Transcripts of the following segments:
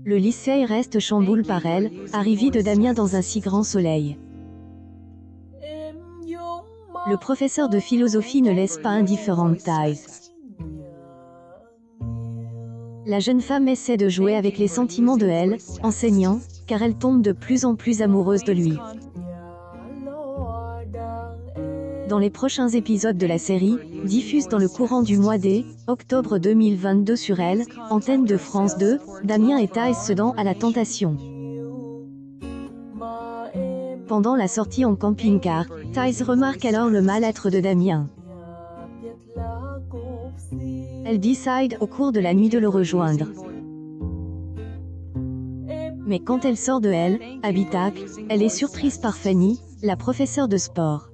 Le lycée reste chamboulé par elle, arrivée de Damien dans un si grand soleil. Le professeur de philosophie ne laisse pas indifférente Thais. La jeune femme essaie de jouer avec les sentiments de elle, enseignant, car elle tombe de plus en plus amoureuse de lui. Dans les prochains épisodes de la série, diffusés dans le courant du mois d'octobre 2022 sur Elle, antenne de France 2, Damien et Thais cédant à la tentation. Pendant la sortie en camping-car, Thais remarque alors le mal-être de Damien. Elle décide au cours de la nuit de le rejoindre. Mais quand elle sort de Elle, habitacle, elle est surprise par Fanny, la professeure de sport.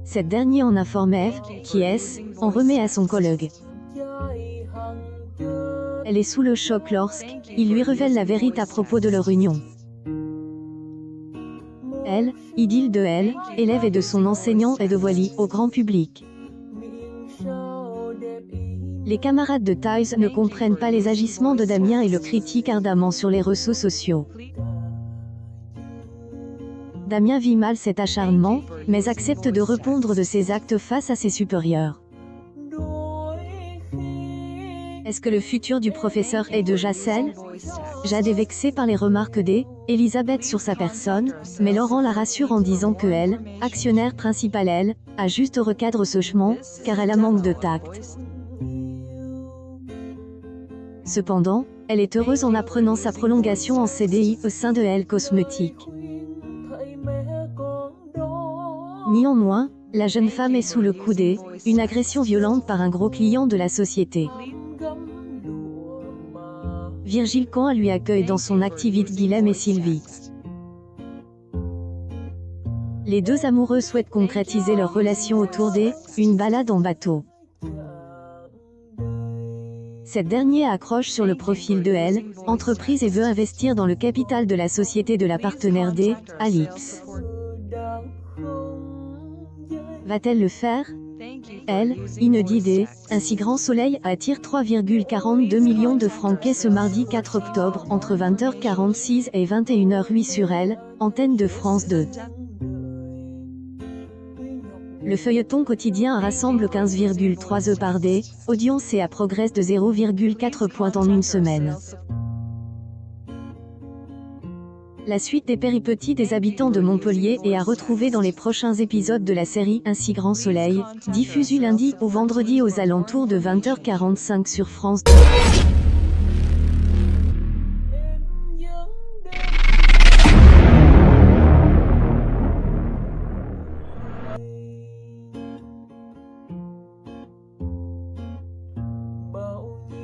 Cette dernière en informe Eve, qui en remet à son collègue. Elle est sous le choc lorsqu'il lui révèle la vérité à propos de leur union. Elle, idylle de Elle, élève et de son enseignant est dévoilée au grand public. Les camarades de Thais ne comprennent pas les agissements de Damien et le critiquent ardemment sur les réseaux sociaux. Damien vit mal cet acharnement, mais accepte de répondre de ses actes face à ses supérieurs. Est-ce que le futur du professeur est de Jacel? Jade est vexée par les remarques d'Elisabeth sur sa personne, mais Laurent la rassure en disant que elle, actionnaire principal elle, a juste recadre ce chemin, car elle a manque de tact. Cependant, elle est heureuse en apprenant sa prolongation en CDI au sein de Elle Cosmétiques. Néanmoins, la jeune femme est sous le coup d'une agression violente par un gros client de la société. Virgile Camp lui accueille dans son activité Guilhem et Sylvie. Les deux amoureux souhaitent concrétiser leur relation autour d'une balade en bateau. Cette dernière accroche sur le profil de Elle, entreprise et veut investir dans le capital de la société de la partenaire Alix. Va-t-elle le faire? Elle, inédite, un si grand soleil attire 3,42 millions de francs ce mardi 4 octobre entre 20h46 et 21h08 sur Elle, antenne de France 2. Le feuilleton quotidien rassemble 15,3 heures par audience et a progresse de 0,4 points en une semaine. La suite des péripéties des habitants de Montpellier est à retrouver dans les prochains épisodes de la série Un si grand soleil, diffusée lundi au vendredi aux alentours de 20h45 sur France 2.